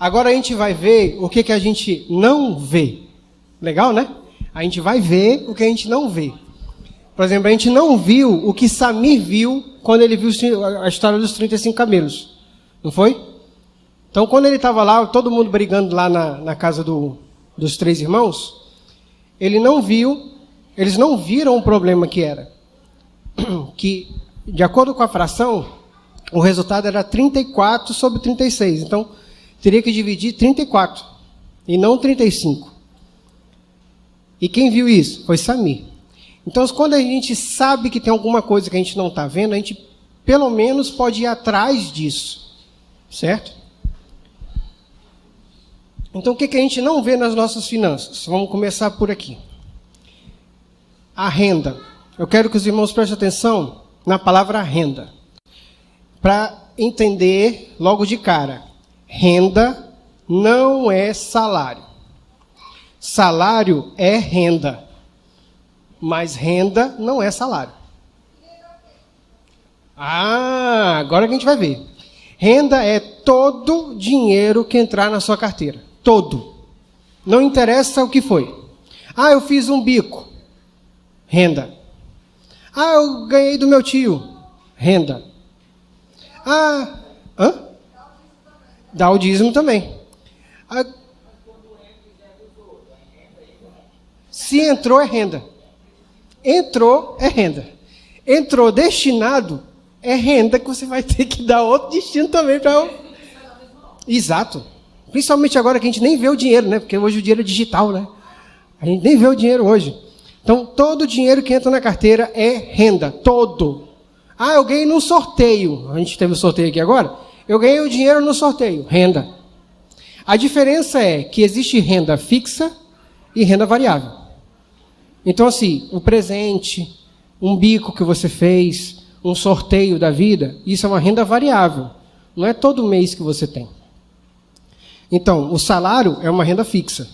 Agora a gente vai ver o que a gente não vê. Legal, né? A gente vai ver o que a gente não vê. Por exemplo, a gente não viu o que Samir viu quando ele viu a história dos 35 camelos. Não foi? Então, quando ele estava lá, todo mundo brigando lá na casa dos 3 irmãos, eles não viram o problema que era. Que, de acordo com a fração, o resultado era 34 sobre 36. Então, teria que dividir 34 e não 35. E quem viu isso? Foi Samir. Então, quando a gente sabe que tem alguma coisa que a gente não está vendo, a gente, pelo menos, pode ir atrás disso. Certo? Então, o que a gente não vê nas nossas finanças? Vamos começar por aqui. A renda. Eu quero que os irmãos prestem atenção na palavra renda. Para entender logo de cara. Renda não é salário. Salário é renda. Mas renda não é salário. Agora que a gente vai ver. Renda é todo dinheiro que entrar na sua carteira. Todo. Não interessa o que foi. Eu fiz um bico. Renda. Eu ganhei do meu tio. Renda. Dá o dízimo também. Se entrou, é renda. Entrou, é renda. Entrou destinado, é renda que você vai ter que dar outro destino também para... Exato. Principalmente agora que a gente nem vê o dinheiro, né? Porque hoje o dinheiro é digital, né? A gente nem vê o dinheiro hoje. Então, todo o dinheiro que entra na carteira é renda. Todo. Eu ganhei num sorteio. A gente teve um sorteio aqui agora. Eu ganhei o dinheiro no sorteio. Renda. A diferença é que existe renda fixa e renda variável. Então, assim, o presente, um bico que você fez, um sorteio da vida, isso é uma renda variável. Não é todo mês que você tem. Então, o salário é uma renda fixa.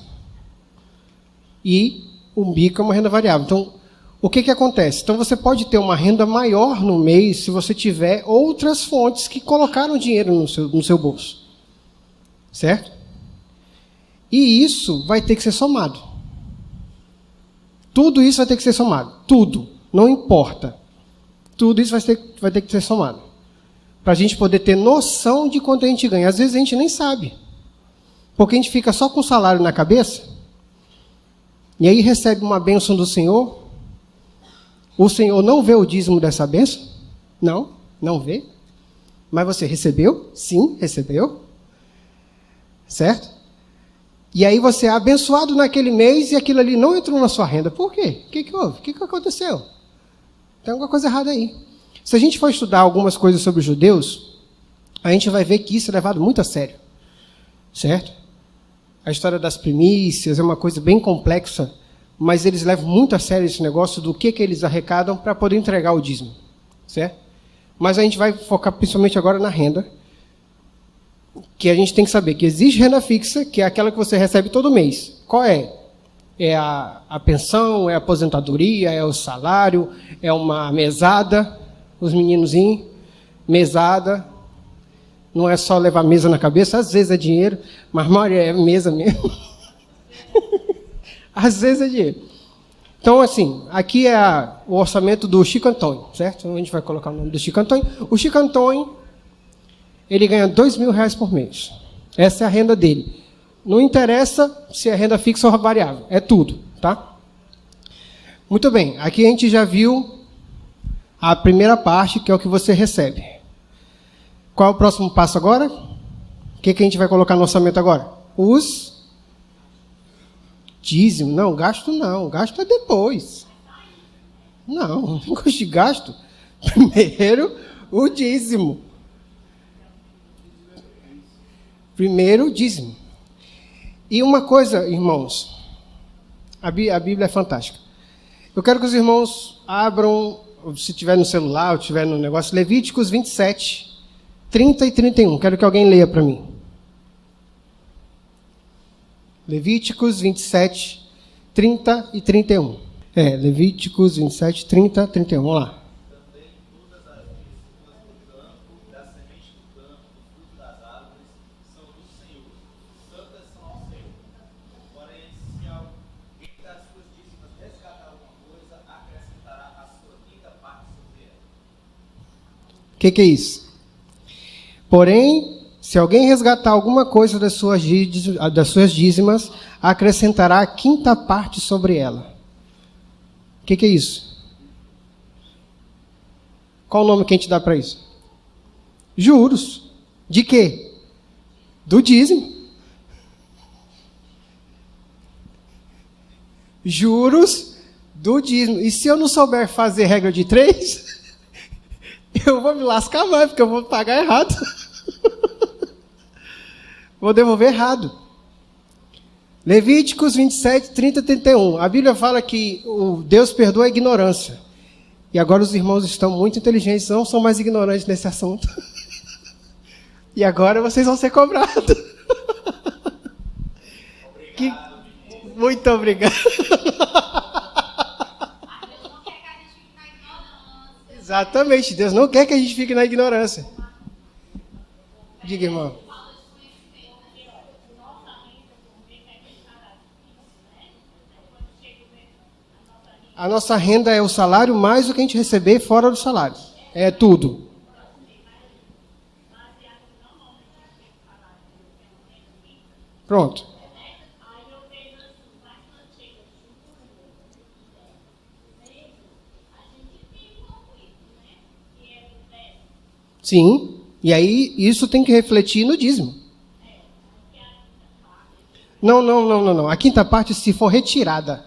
E um bico é uma renda variável. Então, o que acontece? Então, você pode ter uma renda maior no mês se você tiver outras fontes que colocaram dinheiro no seu bolso. Certo? E isso vai ter que ser somado. Tudo isso vai ter que ser somado. Tudo. Não importa. Tudo isso vai ter que ser somado. Para a gente poder ter noção de quanto a gente ganha. Às vezes a gente nem sabe. Porque a gente fica só com o salário na cabeça. E aí recebe uma bênção do Senhor. O Senhor não vê o dízimo dessa bênção? Não vê. Mas você recebeu? Sim, recebeu. Certo? E aí você é abençoado naquele mês e aquilo ali não entrou na sua renda. Por quê? O que houve? O que aconteceu? Tem alguma coisa errada aí. Se a gente for estudar algumas coisas sobre os judeus, a gente vai ver que isso é levado muito a sério. Certo? A história das primícias é uma coisa bem complexa, mas eles levam muito a sério esse negócio do que eles arrecadam para poder entregar o dízimo. Certo? Mas a gente vai focar principalmente agora na renda, que a gente tem que saber que existe renda fixa, que é aquela que você recebe todo mês. Qual é? É a pensão, é a aposentadoria, é o salário, é uma mesada, os meninozinhos, mesada. Não é só levar mesa na cabeça, às vezes é dinheiro, mas a maioria é mesa mesmo. Às vezes é dinheiro. Então, assim, aqui é o orçamento do Chico Antônio, certo? A gente vai colocar o nome do Chico Antônio. O Chico Antônio, ele ganha R$2.000 por mês. Essa é a renda dele. Não interessa se é renda fixa ou variável. É tudo, tá? Muito bem. Aqui a gente já viu a primeira parte, que é o que você recebe. Qual é o próximo passo agora? O que a gente vai colocar no orçamento agora? Os dízimos. Não, gasto não. Gasto é depois. Não gosto de gasto. Primeiro, o dízimo. Primeiro, o dízimo. E uma coisa, irmãos, a Bíblia é fantástica. Eu quero que os irmãos abram, se tiver no celular, ou tiver no negócio, Levíticos 27, 30 e 31. Quero que alguém leia para mim. Levíticos 27, 30 e 31. Levíticos 27, 30 e 31. Vamos lá. que é isso? Porém, se alguém resgatar alguma coisa das suas dízimas, acrescentará a quinta parte sobre ela. O que é isso? Qual o nome que a gente dá para isso? Juros. De quê? Do dízimo. Juros do dízimo. E se eu não souber fazer regra de 3, eu vou me lascar mais, porque eu vou pagar errado. Vou devolver errado. Levíticos 27, 30 e 31. A Bíblia fala que o Deus perdoa a ignorância. E agora os irmãos estão muito inteligentes, não são mais ignorantes nesse assunto. E agora vocês vão ser cobrados. Muito obrigado. Exatamente, Deus não quer que a gente fique na ignorância. Diga, irmão. A nossa renda é o salário mais o que a gente receber fora do salário. É tudo. Pronto. Sim. E aí isso tem que refletir no dízimo. Não. A quinta parte, se for retirada.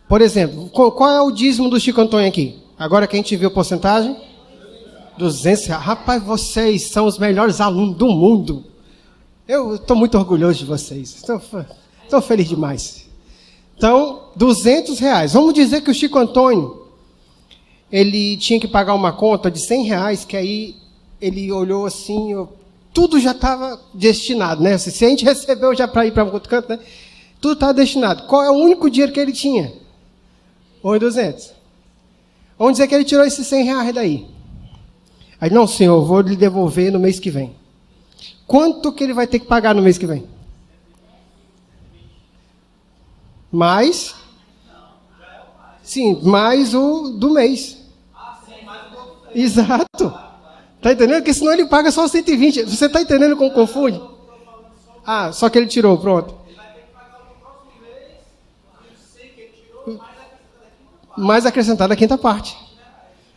Por exemplo, qual é o dízimo do Chico Antônio aqui? Agora que a gente viu a porcentagem? 200 reais. Rapaz, vocês são os melhores alunos do mundo. Eu estou muito orgulhoso de vocês. Estou feliz demais. Então, 200 reais. Vamos dizer que o Chico Antônio, ele tinha que pagar uma conta de 100 reais, que aí ele olhou assim, tudo já estava destinado, né? Se a gente recebeu já para ir para outro canto, né? Tudo estava destinado. Qual é o único dinheiro que ele tinha? 1.200. Vamos dizer que ele tirou esses 100 reais daí. Aí, não, senhor, eu vou lhe devolver no mês que vem. Quanto que ele vai ter que pagar no mês que vem? Mais? Sim, mais o do mês. Exato. Está entendendo? Porque senão ele paga só 120. Você está entendendo como confunde? Ah, só que ele tirou, pronto. Mais acrescentada a quinta parte.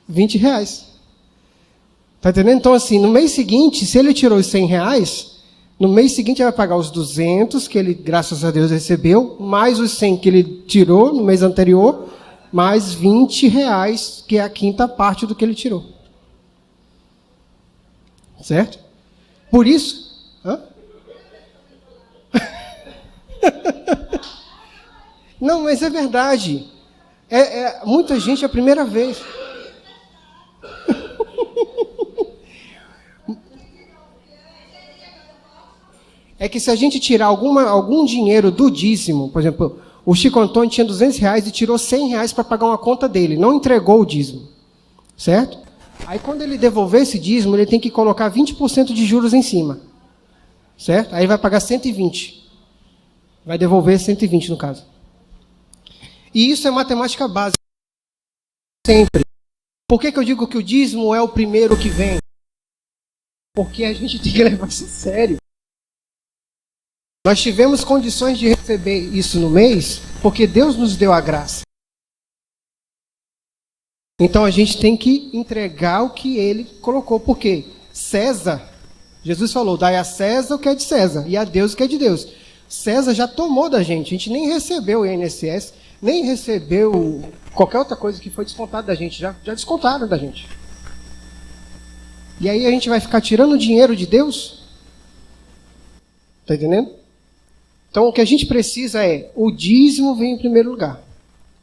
20 reais. Está entendendo? Então, assim, no mês seguinte, se ele tirou os 100 reais, no mês seguinte ele vai pagar os 200 que ele, graças a Deus, recebeu, mais os 100 que ele tirou no mês anterior, mais 20 reais, que é a quinta parte do que ele tirou. Certo? Por isso... Hã? Não, mas é verdade. Muita gente é a primeira vez. É que se a gente tirar algum dinheiro do dízimo, por exemplo, o Chico Antônio tinha 200 reais e tirou 100 reais para pagar uma conta dele, não entregou o dízimo, certo? Aí quando ele devolver esse dízimo, ele tem que colocar 20% de juros em cima, certo? Aí vai pagar 120, vai devolver 120 no caso. E isso é matemática básica, sempre. Por que eu digo que o dízimo é o primeiro que vem? Porque a gente tem que levar isso a sério. Nós tivemos condições de receber isso no mês, porque Deus nos deu a graça. Então a gente tem que entregar o que ele colocou. Por quê? César, Jesus falou, dai a César o que é de César, e a Deus o que é de Deus. César já tomou da gente, a gente nem recebeu o INSS, nem recebeu qualquer outra coisa que foi descontada da gente, já descontaram da gente. E aí a gente vai ficar tirando o dinheiro de Deus? Está entendendo? Então, o que a gente precisa é, o dízimo vem em primeiro lugar.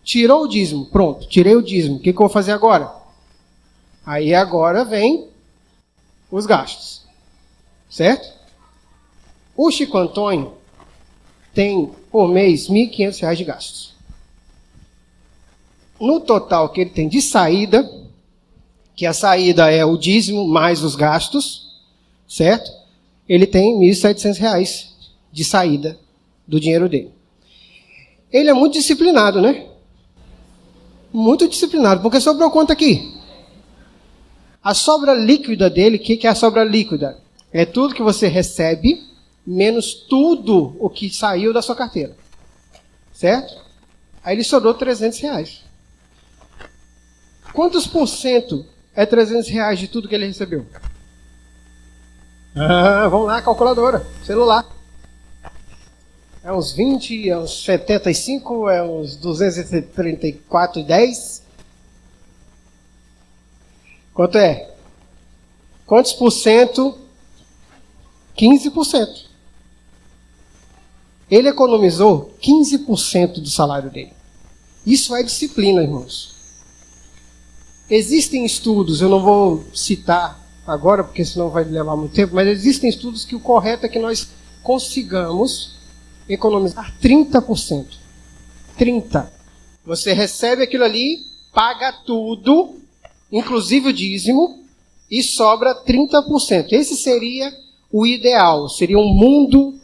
Tirou o dízimo, pronto, tirei o dízimo. O que eu vou fazer agora? Aí agora vem os gastos. Certo? O Chico Antônio tem, por mês, R$ 1.500 de gastos. No total que ele tem de saída, que a saída é o dízimo mais os gastos, certo? Ele tem R$ 1.700 de saída do dinheiro dele. Ele é muito disciplinado, né? Muito disciplinado, porque sobrou quanto aqui? A sobra líquida dele, o que é a sobra líquida? É tudo que você recebe, menos tudo o que saiu da sua carteira. Certo? Aí ele sobrou R$300. Quantos por cento é R$300 de tudo que ele recebeu? Vamos lá, calculadora, celular. É uns 20, é uns 75, é uns 234,10. Quanto é? Quantos por cento? 15%. Ele economizou 15% do salário dele. Isso é disciplina, irmãos. Existem estudos, eu não vou citar agora, porque senão vai levar muito tempo, mas existem estudos que o correto é que nós consigamos economizar 30%. 30%. Você recebe aquilo ali, paga tudo, inclusive o dízimo, e sobra 30%. Esse seria o ideal, seria um mundo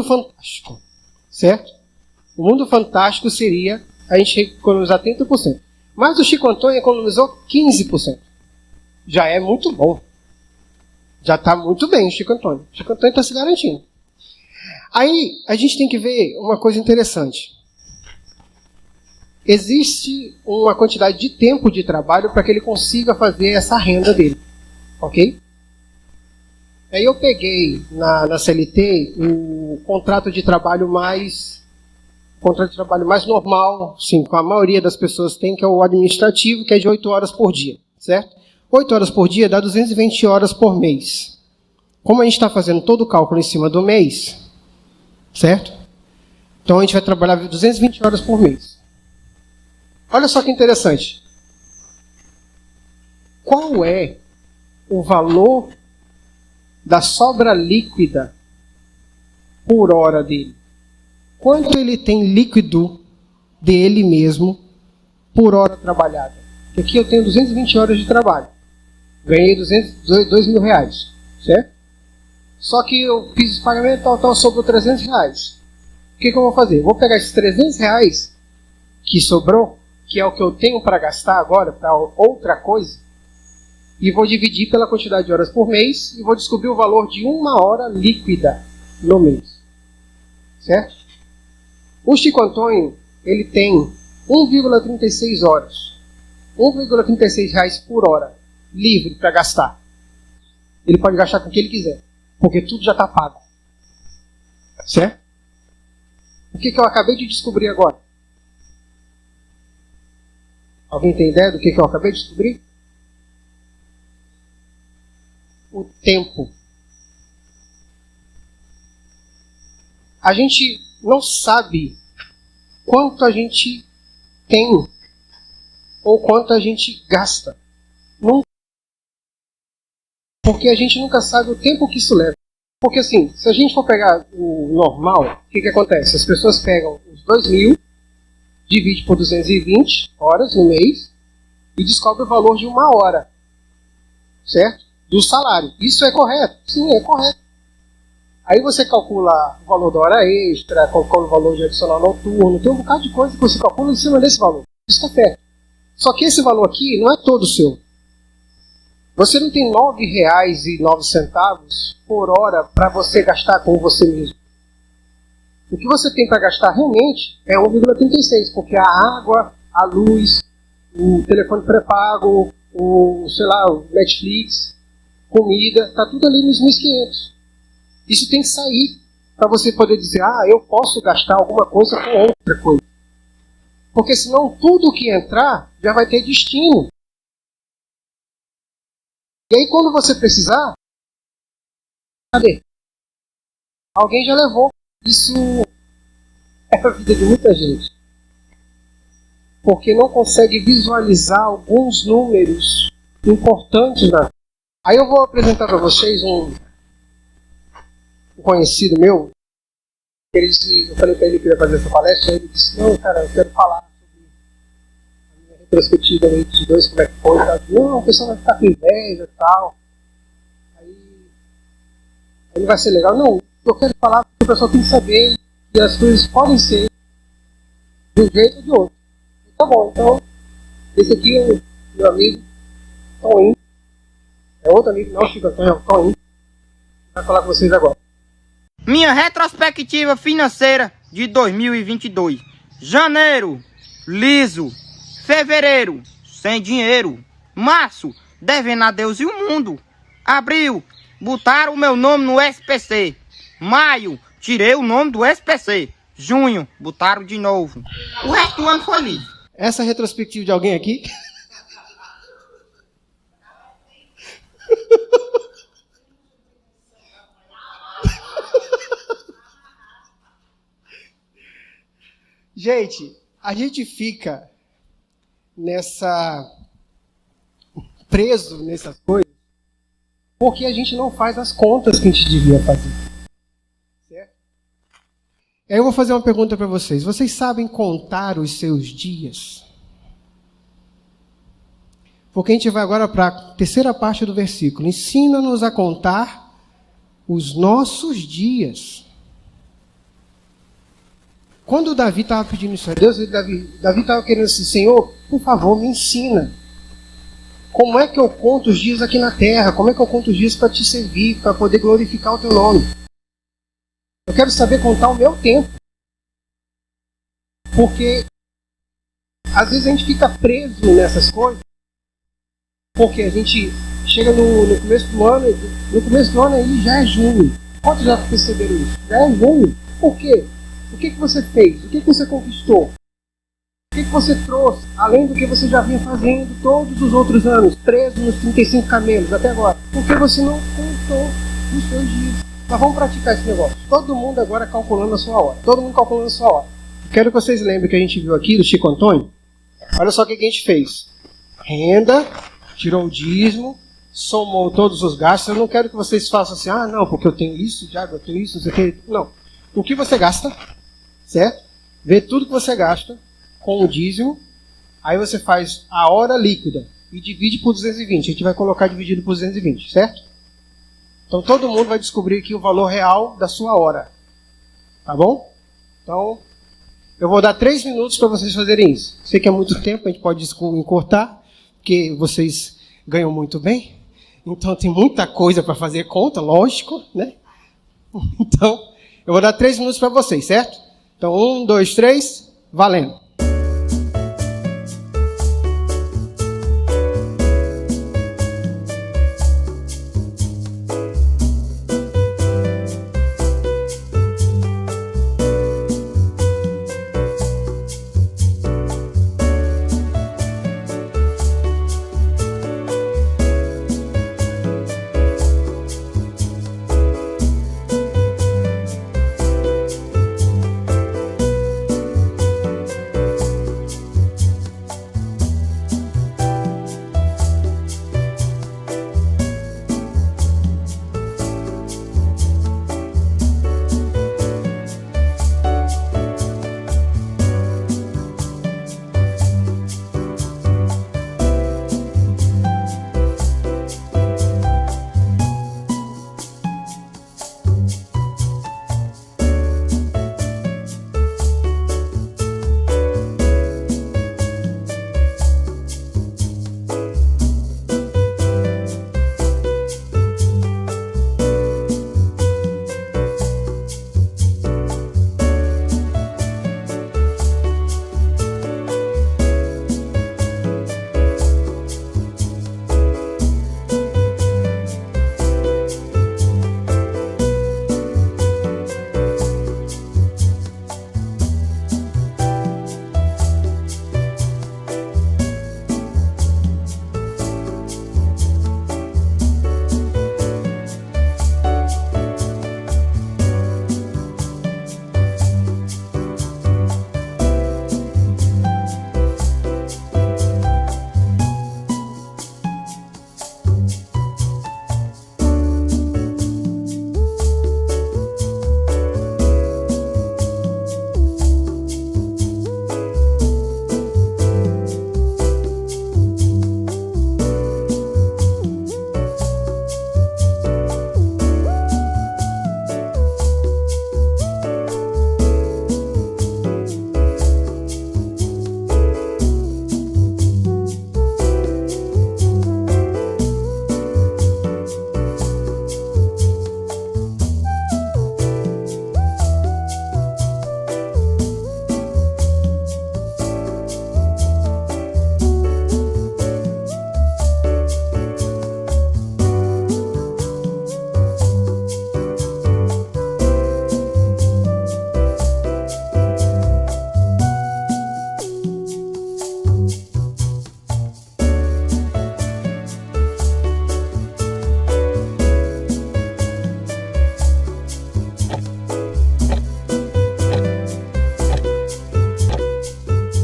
fantástico, certo? O mundo fantástico seria a gente economizar 30%. Mas o Chico Antônio economizou 15%. Já é muito bom. Já está muito bem o Chico Antônio. O Chico Antônio está se garantindo. Aí a gente tem que ver uma coisa interessante. Existe uma quantidade de tempo de trabalho para que ele consiga fazer essa renda dele. Ok? Aí eu peguei na CLT o contrato de trabalho mais normal, sim, com a maioria das pessoas tem, que é o administrativo, que é de 8 horas por dia, certo? 8 horas por dia dá 220 horas por mês. Como a gente está fazendo todo o cálculo em cima do mês, certo? Então a gente vai trabalhar 220 horas por mês. Olha só que interessante. Qual é o valor da sobra líquida por hora dele? Quanto ele tem líquido dele mesmo por hora trabalhada? Aqui eu tenho 220 horas de trabalho. Ganhei R$2.000, certo? Só que eu fiz o pagamento, tal, sobrou R$300. O que eu vou fazer? Eu vou pegar esses R$300 que sobrou, que é o que eu tenho para gastar agora, para outra coisa, e vou dividir pela quantidade de horas por mês e vou descobrir o valor de uma hora líquida no mês. Certo? O Chico Antônio, ele tem 1,36 horas. R$1,36 por hora livre para gastar. Ele pode gastar com o que ele quiser, porque tudo já está pago. Certo? O que eu acabei de descobrir agora? Alguém tem ideia do que eu acabei de descobrir? O tempo. A gente não sabe quanto a gente tem ou quanto a gente gasta. Porque a gente nunca sabe o tempo que isso leva. Porque assim, se a gente for pegar o normal, o que acontece? As pessoas pegam os 2.000, divide por 220 horas no mês e descobre o valor de uma hora. Certo? Do salário. Isso é correto? Sim, é correto. Aí você calcula o valor da hora extra, calcula o valor de adicional noturno, tem um bocado de coisa que você calcula em cima desse valor. Isso está certo. Só que esse valor aqui não é todo seu. Você não tem R$9,09 por hora para você gastar com você mesmo. O que você tem para gastar realmente é 1,36, porque a água, a luz, o telefone pré-pago, o Netflix, comida, está tudo ali nos 1.500. Isso tem que sair para você poder dizer, eu posso gastar alguma coisa com outra coisa. Porque senão tudo que entrar já vai ter destino. E aí quando você precisar, cadê? Alguém já levou. Isso é a vida de muita gente. Porque não consegue visualizar alguns números importantes na vida. Aí eu vou apresentar para vocês um conhecido meu. Eu falei para ele que ia fazer essa palestra, e ele disse, não, cara, eu quero falar sobre a minha retrospectiva no 22, como é que foi. Não, o pessoal vai ficar com inveja e tal. Aí vai ser legal. Não, eu quero falar porque o pessoal tem que saber que as coisas podem ser de um jeito ou de outro. Tá bom, então, esse aqui é o meu amigo, Toninho. É outro amigo, não, Chico Antônio, é o Toninho. Vai falar com vocês agora. Minha retrospectiva financeira de 2022. Janeiro, liso. Fevereiro, sem dinheiro. Março, devendo a Deus e o mundo. Abril, botaram o meu nome no SPC. Maio, tirei o nome do SPC. Junho, botaram de novo. O resto do ano foi liso. Essa é a retrospectiva de alguém aqui? Gente, a gente fica preso nessas coisas porque a gente não faz as contas que a gente devia fazer. Certo? Aí eu vou fazer uma pergunta para vocês. Vocês sabem contar os seus dias? Porque a gente vai agora para a terceira parte do versículo. Ensina-nos a contar os nossos dias. Quando Davi estava pedindo isso a Deus, Davi estava querendo assim, Senhor, por favor, me ensina. Como é que eu conto os dias aqui na terra? Como é que eu conto os dias para te servir, para poder glorificar o teu nome? Eu quero saber contar o meu tempo. Porque às vezes a gente fica preso nessas coisas. Porque a gente chega no começo do ano aí já é junho. Quantos já perceberam isso? Já é junho. Por quê? O que você fez? O que você conquistou? O que você trouxe? Além do que você já vinha fazendo todos os outros anos, preso nos 35 camelos até agora. Por que você não contou os seus dias? Mas vamos praticar esse negócio. Todo mundo agora calculando a sua hora. Todo mundo calculando a sua hora. Quero que vocês lembrem que a gente viu aqui do Chico Antônio. Olha só o que a gente fez. Renda, tirou o dízimo, somou todos os gastos. Eu não quero que vocês façam assim, não, porque eu tenho isso, eu tenho isso, não sei o que. Não. O que você gasta, certo? Vê tudo que você gasta com o dízimo. Aí você faz a hora líquida e divide por 220. A gente vai colocar dividido por 220, certo? Então todo mundo vai descobrir aqui o valor real da sua hora. Tá bom? Então, eu vou dar 3 minutos para vocês fazerem isso. Sei que é muito tempo, a gente pode encurtar, porque vocês ganham muito bem. Então tem muita coisa para fazer conta, lógico, né? Então, eu vou dar 3 minutos para vocês, certo? Então, 1, 2, 3, valendo!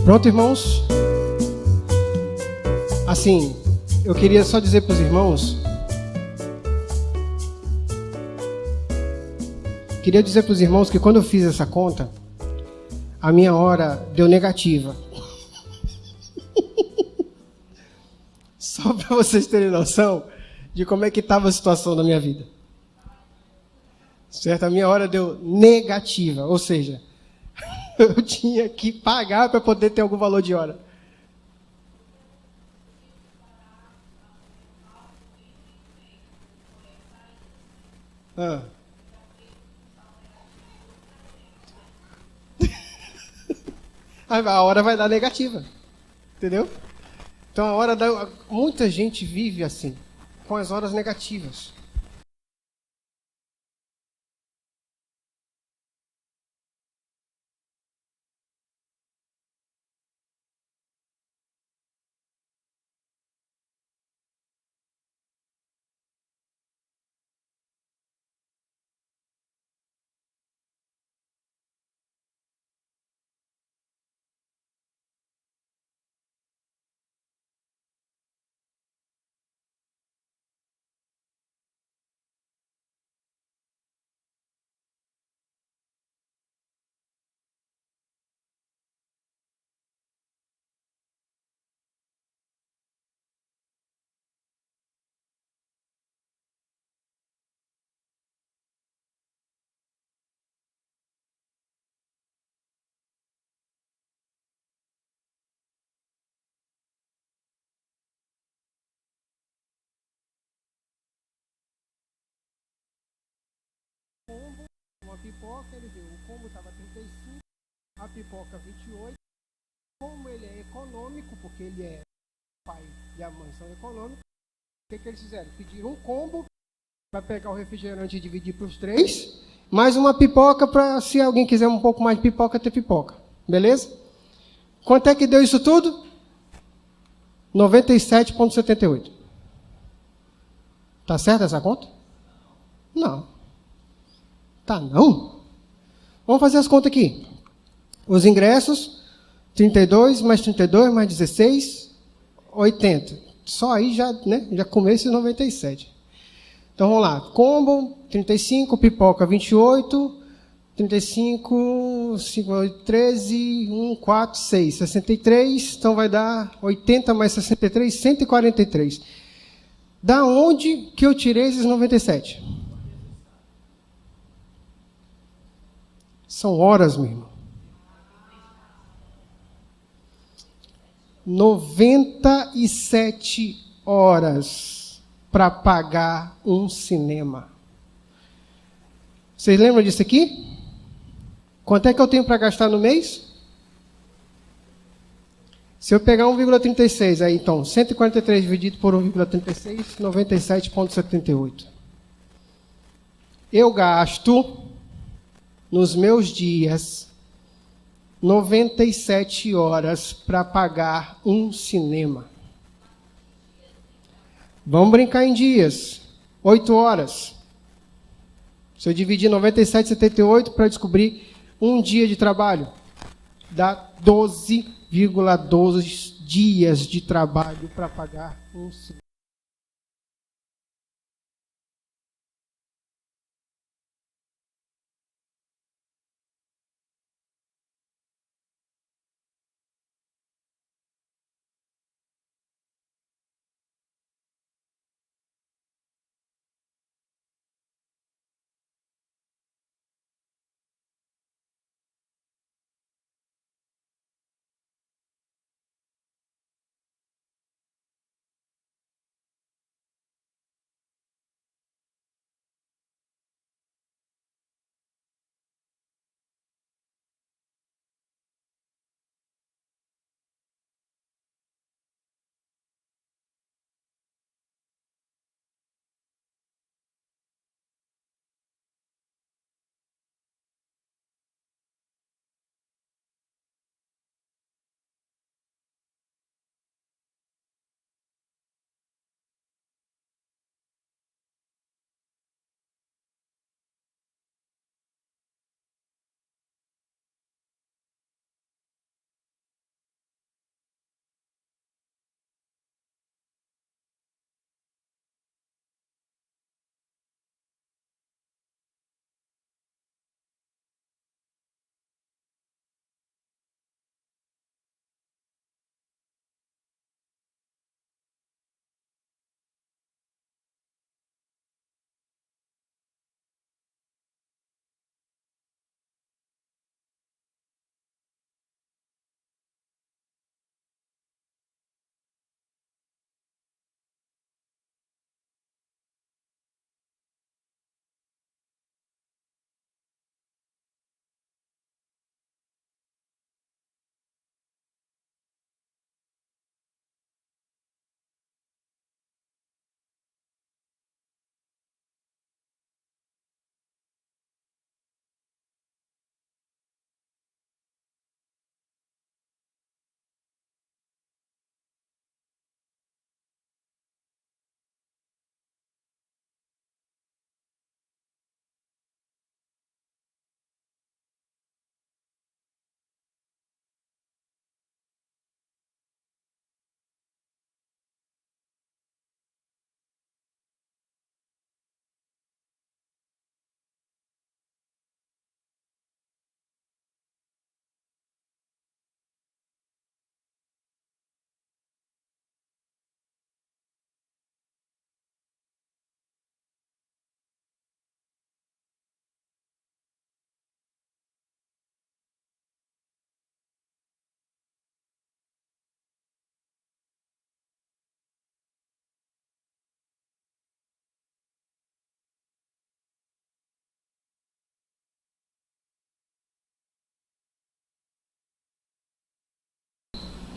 Pronto, irmãos? Assim, eu queria só dizer para os irmãos. Queria dizer para os irmãos que quando eu fiz essa conta, a minha hora deu negativa. Só para vocês terem noção de como é que estava a situação da minha vida. Certo? A minha hora deu negativa, ou seja, eu tinha que pagar para poder ter algum valor de hora. A hora vai dar negativa. Entendeu? Então a hora da... Muita gente vive assim, com as horas negativas. Uma pipoca, ele viu, o combo estava 35, a pipoca 28. Como ele é econômico, porque ele é o pai e a mãe são econômicos, o que eles fizeram? Pediram um combo para pegar o refrigerante e dividir para os 3, mais uma pipoca para, se alguém quiser um pouco mais de pipoca, ter pipoca. Beleza? Quanto é que deu isso tudo? 97,78. Tá certo essa conta? Não. Tá não? Vamos fazer as contas aqui. Os ingressos, 32 mais 32 mais 16, 80. Só aí já, né, já comeu esses 97. Então vamos lá. Combo, 35, pipoca 28, 35, 5, 8, 13, 1, 4, 6, 63. Então vai dar 80 mais 63, 143. Da onde que eu tirei esses 97? São horas, meu irmão. 97 horas para pagar um cinema. Vocês lembram disso aqui? Quanto é que eu tenho para gastar no mês? Se eu pegar 1,36, aí então, 143 dividido por 1,36, 97,78. Eu gasto, nos meus dias, 97 horas para pagar um cinema. Vamos brincar em dias. 8 horas. Se eu dividir 97,78 para descobrir um dia de trabalho, dá 12,12 dias de trabalho para pagar um cinema.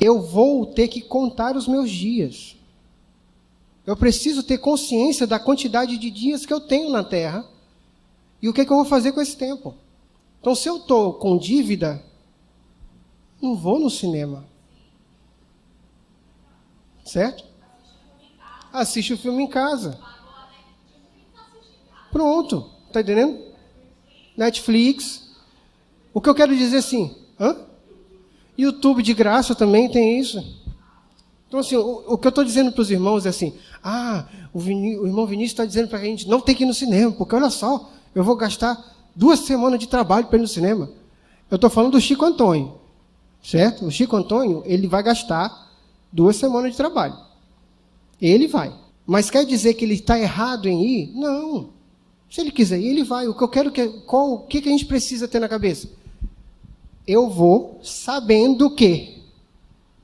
eu vou ter que contar os meus dias. Eu preciso ter consciência da quantidade de dias que eu tenho na Terra e o que eu vou fazer com esse tempo. Então, se eu estou com dívida, não vou no cinema. Certo? Assiste o filme em casa. Pronto. Está entendendo? Netflix. O que eu quero dizer assim, YouTube de graça também tem isso. Então, assim, o que eu estou dizendo para os irmãos é assim, o irmão Vinícius está dizendo para a gente não ter que ir no cinema, porque olha só, eu vou gastar 2 semanas de trabalho para ir no cinema. Eu estou falando do Chico Antônio, certo? O Chico Antônio, ele vai gastar 2 semanas de trabalho. Ele vai. Mas quer dizer que ele está errado em ir? Não. Se ele quiser ir, ele vai. O que eu quero o que a gente precisa ter na cabeça? Eu vou sabendo que.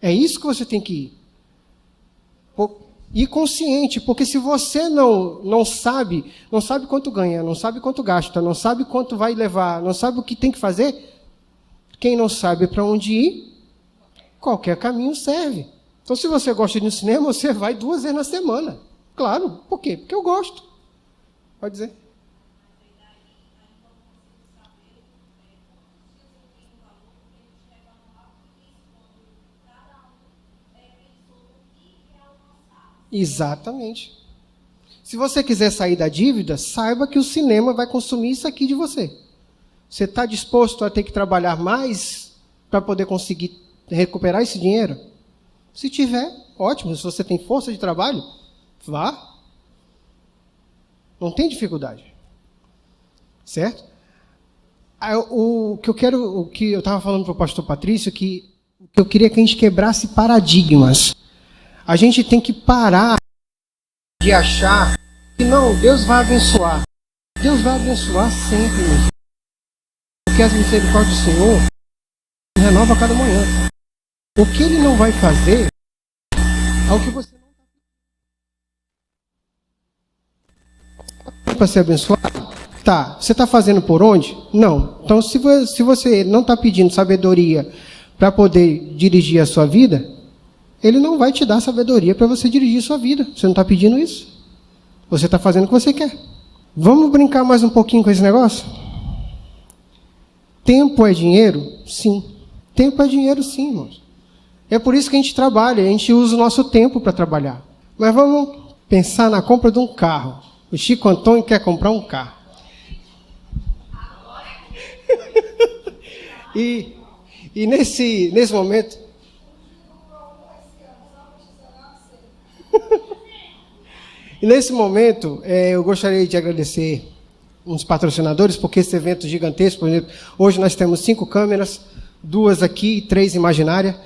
É isso que você tem que ir. E consciente, porque se você não sabe quanto ganha, não sabe quanto gasta, não sabe quanto vai levar, não sabe o que tem que fazer, quem não sabe para onde ir, qualquer caminho serve. Então, se você gosta de ir no cinema, você vai 2 vezes na semana. Claro, por quê? Porque eu gosto. Pode dizer. Exatamente. Se você quiser sair da dívida, saiba que o cinema vai consumir isso aqui de você. Você está disposto a ter que trabalhar mais para poder conseguir recuperar esse dinheiro? Se tiver, ótimo. Se você tem força de trabalho, vá. Não tem dificuldade. Certo? O que eu estava falando para o pastor Patrício, que eu queria que a gente quebrasse paradigmas. A gente tem que parar de achar que não, Deus vai abençoar. Deus vai abençoar sempre, meu. Porque as misericórdias do Senhor renova a cada manhã. O que Ele não vai fazer é o que você não está para ser abençoado. Tá, você está fazendo por onde? Não. Então, se você não está pedindo sabedoria para poder dirigir a sua vida, Ele não vai te dar sabedoria para você dirigir sua vida. Você não está pedindo isso. Você está fazendo o que você quer. Vamos brincar mais um pouquinho com esse negócio? Tempo é dinheiro? Sim. Tempo é dinheiro, sim, irmãos. É por isso que a gente trabalha. A gente usa o nosso tempo para trabalhar. Mas vamos pensar na compra de um carro. O Chico Antônio quer comprar um carro. E nesse momento... E nesse momento, eu gostaria de agradecer uns patrocinadores, porque esse evento gigantesco, por exemplo, hoje nós temos 5 câmeras, 2 aqui e 3 imaginárias.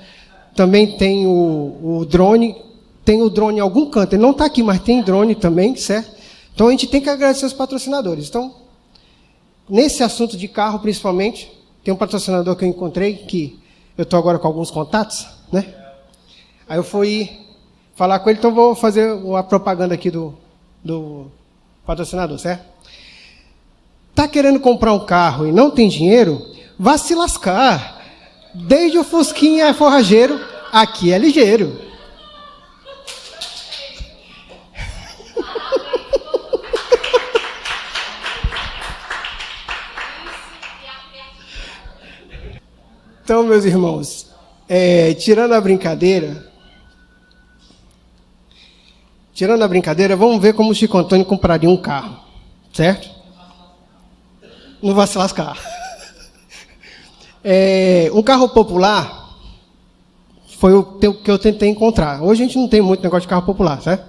Também tem o drone, tem o drone em algum canto, ele não está aqui, mas tem drone também, certo? Então a gente tem que agradecer os patrocinadores. Então, nesse assunto de carro principalmente, tem um patrocinador que eu encontrei, que eu estou agora com alguns contatos, né? Aí eu fui falar com ele, então vou fazer uma propaganda aqui do patrocinador, certo? Está querendo comprar um carro e não tem dinheiro? Vá se lascar. Desde o Fusquinha é forrageiro, aqui é ligeiro. Então, meus irmãos, tirando a brincadeira, vamos ver como o Chico Antônio compraria um carro, certo? Não vai se lascar. Um carro popular foi o que eu tentei encontrar. Hoje a gente não tem muito negócio de carro popular, certo?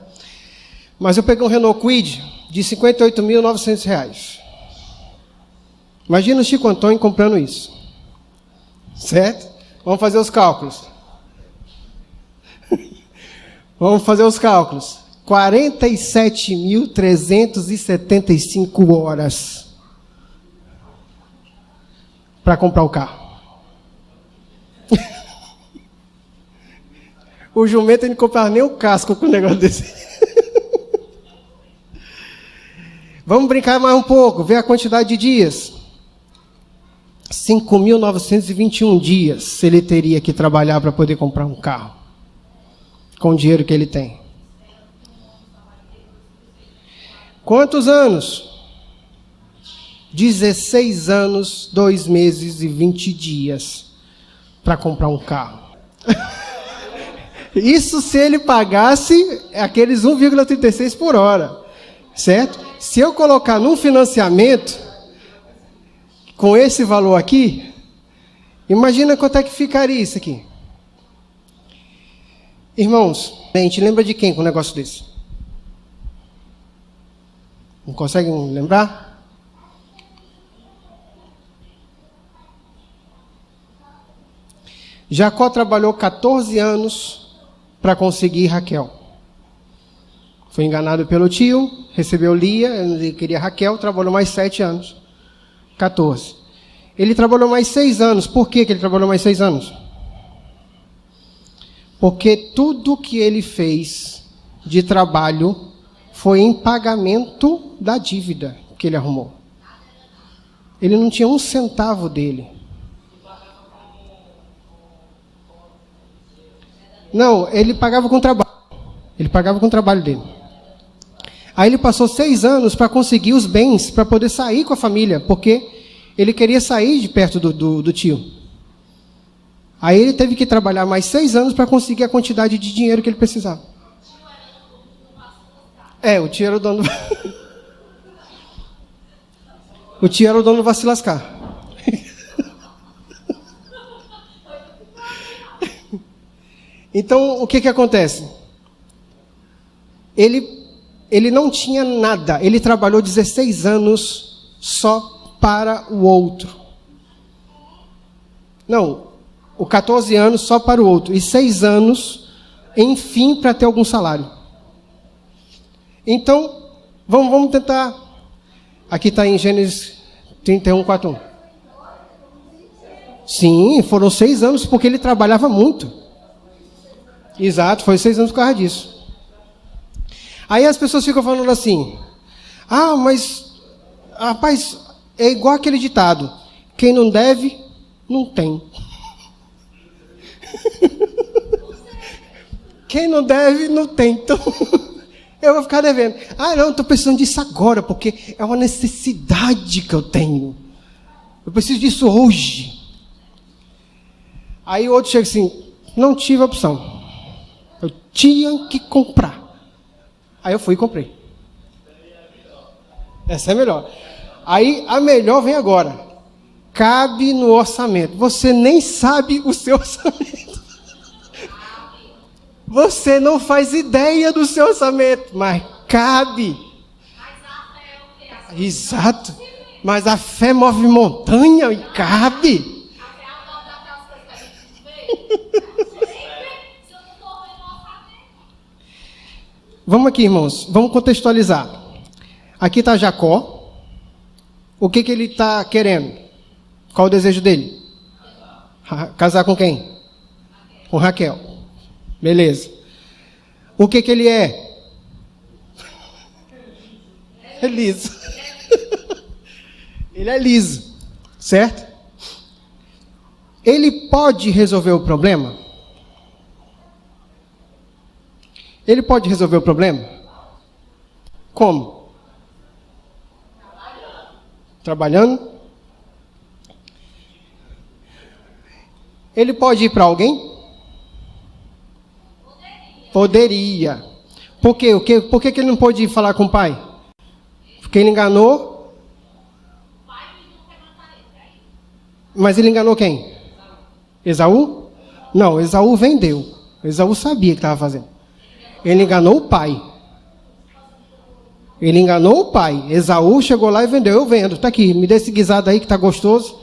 Mas eu peguei um Renault Kwid de R$ 58.900. Imagina o Chico Antônio comprando isso. Certo? Vamos fazer os cálculos. 47.375 horas para comprar o carro. O jumento não comprava nem o casco com um negócio desse. Vamos brincar mais um pouco, ver a quantidade de dias. 5.921 dias ele teria que trabalhar para poder comprar um carro, com o dinheiro que ele tem. Quantos anos? 16 anos, 2 meses e 20 dias para comprar um carro. Isso se ele pagasse aqueles 1,36 por hora, certo? Se eu colocar num financiamento, com esse valor aqui, imagina quanto é que ficaria isso aqui. Irmãos, a gente lembra de quem com um negócio desse? Não conseguem lembrar? Jacó trabalhou 14 anos para conseguir Raquel. Foi enganado pelo tio, recebeu Lia, ele queria Raquel, trabalhou mais 7 anos. 14. Ele trabalhou mais 6 anos. Por que ele trabalhou mais 6 anos? Porque tudo que ele fez de trabalho foi em pagamento da dívida que ele arrumou. Ele não tinha um centavo dele. Não, ele pagava com trabalho. Ele pagava com o trabalho dele. Aí ele passou 6 anos para conseguir os bens, para poder sair com a família, porque ele queria sair de perto do tio. Aí ele teve que trabalhar mais 6 anos para conseguir a quantidade de dinheiro que ele precisava. O tio era o dono. O tio era o dono do vai se lascar. Então, o que acontece? Ele não tinha nada. Ele trabalhou 16 anos só para o outro. Não, o 14 anos só para o outro. E 6 anos, enfim, para ter algum salário. Então, vamos tentar. Aqui está em Gênesis 31, 4:1. Sim, foram 6 anos porque ele trabalhava muito. Exato, foi 6 anos por causa disso. Aí as pessoas ficam falando assim: mas, rapaz, é igual aquele ditado: quem não deve, não tem. Quem não deve, não tem. Então, eu vou ficar devendo. Não, estou precisando disso agora, porque é uma necessidade que eu tenho. Eu preciso disso hoje. Aí o outro chega assim: não tive opção. Eu tinha que comprar. Aí eu fui e comprei. Essa é melhor. Aí a melhor vem agora. Cabe no orçamento. Você nem sabe o seu orçamento. Você não faz ideia do seu orçamento, mas cabe. Exato. Mas a fé move montanha e cabe. Vamos aqui, irmãos. Vamos contextualizar. Aqui está Jacó. O que ele está querendo? Qual o desejo dele? Casar com quem? Com Raquel. Beleza. O que ele é? É liso. Ele é liso. Certo? Ele pode resolver o problema? Ele pode resolver o problema? Como? Trabalhando? Ele pode ir para alguém? Poderia. Por quê? Por que ele não pôde ir falar com o pai? Porque ele enganou. Mas ele enganou quem? Esaú? Não, Esaú vendeu. Esaú sabia o que estava fazendo. Ele enganou o pai. Ele enganou o pai. Esaú chegou lá e vendeu. Eu vendo. Está aqui. Me dê esse guisado aí que está gostoso.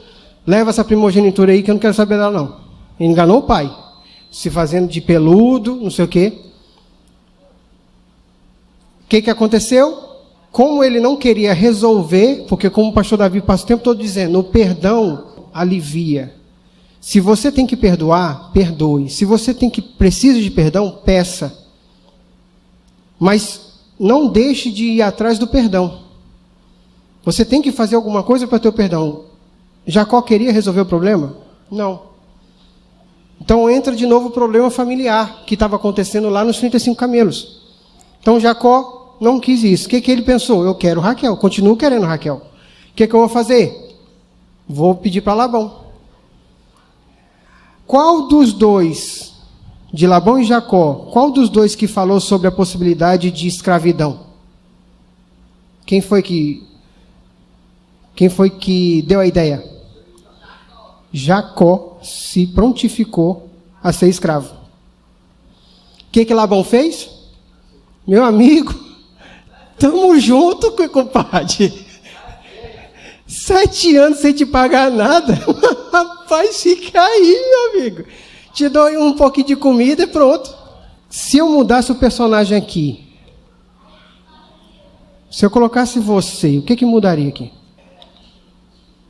Leva essa primogenitura aí que eu não quero saber dela não. Ele enganou o pai. Se fazendo de peludo, não sei o quê. O que aconteceu? Como ele não queria resolver, porque como o pastor Davi passa o tempo todo dizendo, o perdão alivia. Se você tem que perdoar, perdoe. Se você precisa de perdão, peça. Mas não deixe de ir atrás do perdão. Você tem que fazer alguma coisa para ter o perdão. Jacó queria resolver o problema? Não. Então entra de novo o problema familiar que estava acontecendo lá nos 35 camelos. Então Jacó não quis isso. O que ele pensou? Eu quero Raquel, continuo querendo Raquel. O que eu vou fazer? Vou pedir para Labão. Qual dos dois, de Labão e Jacó, qual dos dois que falou sobre a possibilidade de escravidão? Quem foi que deu a ideia? Jacó se prontificou a ser escravo. O que Labão fez? Meu amigo, tamo junto, compadre. 7 anos sem te pagar nada. Rapaz, fica aí, meu amigo. Te dou um pouquinho de comida e pronto. Se eu mudasse o personagem aqui, se eu colocasse você, o que mudaria aqui?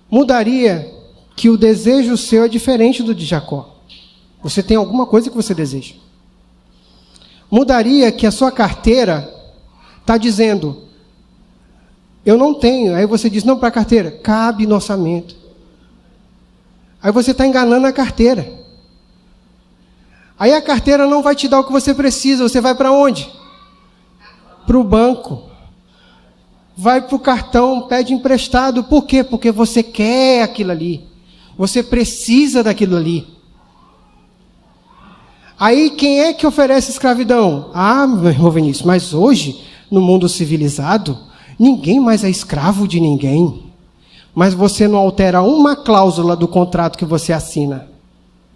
Mudaria que o desejo seu é diferente do de Jacó. Você tem alguma coisa que você deseja. Mudaria que a sua carteira está dizendo, eu não tenho. Aí você diz, não, para a carteira, cabe no orçamento. Aí você está enganando a carteira. Aí a carteira não vai te dar o que você precisa. Você vai para onde? Para o banco. Vai para o cartão, pede emprestado. Por quê? Porque você quer aquilo ali. Você precisa daquilo ali. Aí quem é que oferece escravidão? Ah, meu irmão Vinícius, mas hoje, no mundo civilizado, ninguém mais é escravo de ninguém. Mas você não altera uma cláusula do contrato que você assina.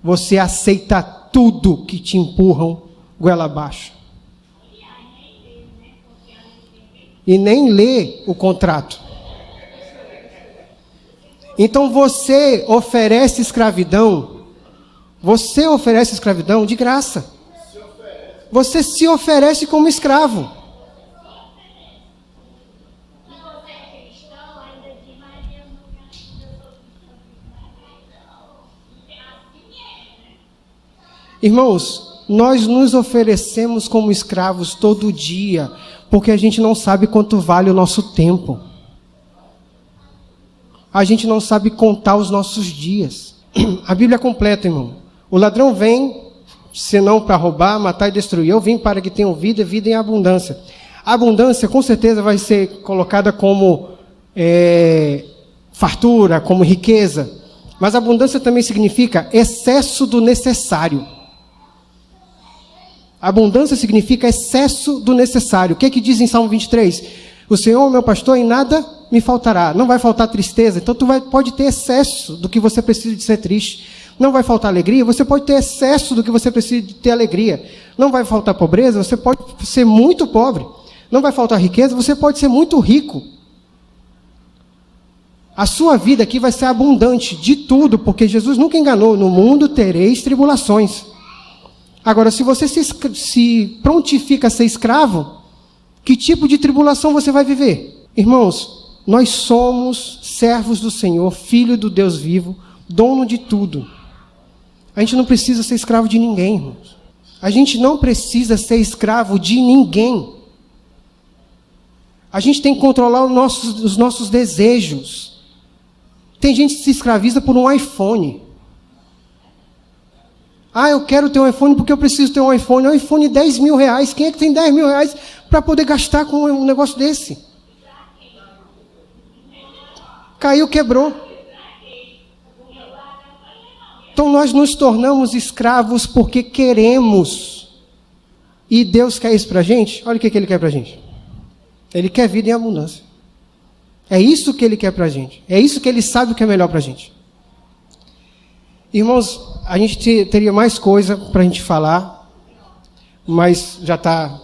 Você aceita tudo que te empurram goela abaixo. E nem lê o contrato. Então você oferece escravidão. Você oferece escravidão de graça. Você se oferece como escravo. Irmãos, nós nos oferecemos como escravos todo dia, porque a gente não sabe quanto vale o nosso tempo. A gente não sabe contar os nossos dias. A Bíblia é completa, irmão. O ladrão vem, senão para roubar, matar e destruir. Eu vim para que tenham vida e vida em abundância. A abundância, com certeza, vai ser colocada como fartura, como riqueza. Mas abundância também significa excesso do necessário. Abundância significa excesso do necessário. O que é que diz em Salmo 23? O Senhor é meu pastor, em nada me faltará. Não vai faltar tristeza, então pode ter excesso do que você precisa de ser triste. Não vai faltar alegria, você pode ter excesso do que você precisa de ter alegria. Não vai faltar pobreza, você pode ser muito pobre. Não vai faltar riqueza, você pode ser muito rico. A sua vida aqui vai ser abundante de tudo, porque Jesus nunca enganou. No mundo tereis tribulações. Agora, se você se prontifica a ser escravo, que tipo de tribulação você vai viver? Irmãos, nós somos servos do Senhor, filho do Deus vivo, dono de tudo. A gente não precisa ser escravo de ninguém, irmãos. A gente não precisa ser escravo de ninguém. A gente tem que controlar os nossos desejos. Tem gente que se escraviza por um iPhone. Ah, eu quero ter um iPhone porque eu preciso ter um iPhone. Um iPhone de R$10 mil. Quem é que tem R$10 mil para poder gastar com um negócio desse? Caiu, quebrou. Então nós nos tornamos escravos porque queremos. E Deus quer isso para a gente? Olha o que Ele quer para a gente. Ele quer vida em abundância. É isso que Ele quer para a gente. É isso que Ele sabe o que é melhor para a gente. Irmãos, a gente teria mais coisa para a gente falar, mas já está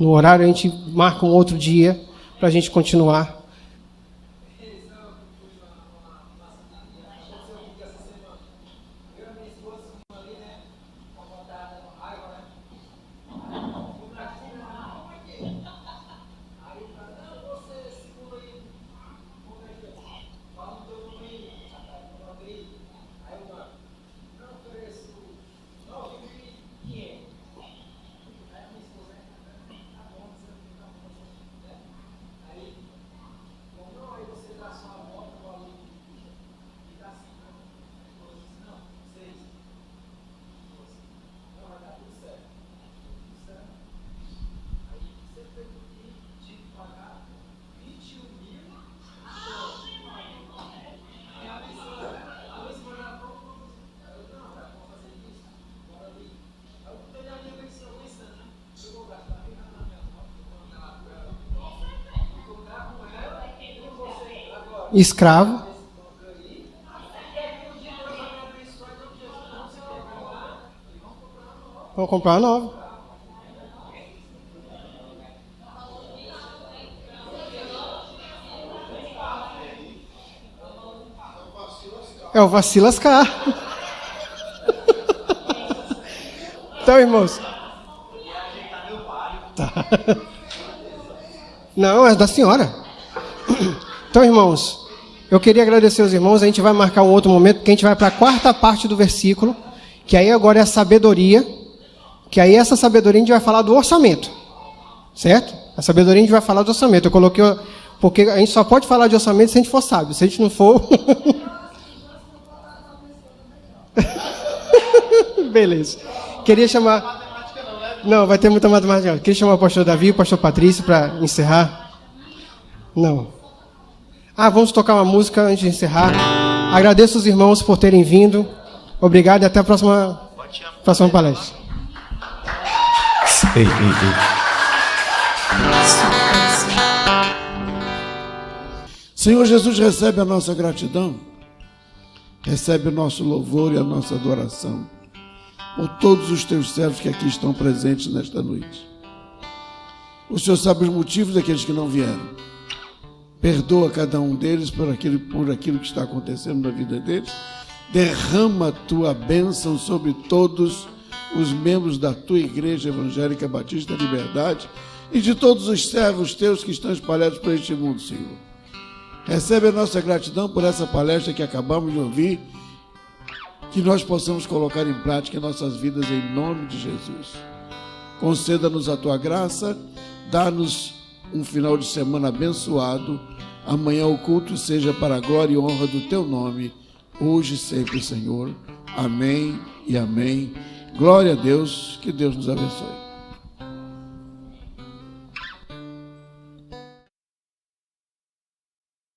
no horário, a gente marca um outro dia para a gente continuar. escravo. Vão comprar uma nova. É o vacilascar. Então, irmãos. Tá. Não, é da senhora. Então, irmãos, eu queria agradecer aos irmãos. A gente vai marcar um outro momento, porque a gente vai para a quarta parte do versículo, que aí agora é a sabedoria, que aí essa sabedoria a gente vai falar do orçamento. Certo? A sabedoria a gente vai falar do orçamento. Eu coloquei, porque a gente só pode falar de orçamento se a gente for sábio. Se a gente não for... Beleza. Queria chamar... Não, vai ter muita matemática. Queria chamar o pastor Davi e o pastor Patrício para encerrar. Não. Vamos tocar uma música antes de encerrar. Agradeço os irmãos por terem vindo. Obrigado e até a próxima palestra. Senhor Jesus, recebe a nossa gratidão, recebe o nosso louvor e a nossa adoração por todos os teus servos que aqui estão presentes nesta noite. O Senhor sabe os motivos daqueles que não vieram. Perdoa cada um deles por aquilo que está acontecendo na vida deles. Derrama a tua bênção sobre todos os membros da tua Igreja Evangélica Batista da Liberdade e de todos os servos teus que estão espalhados por este mundo, Senhor. Recebe a nossa gratidão por essa palestra que acabamos de ouvir, que nós possamos colocar em prática em nossas vidas em nome de Jesus. Conceda-nos a tua graça, dá-nos um final de semana abençoado. Amanhã o culto seja para a glória e honra do teu nome, hoje e sempre, Senhor. Amém e amém. Glória a Deus, que Deus nos abençoe.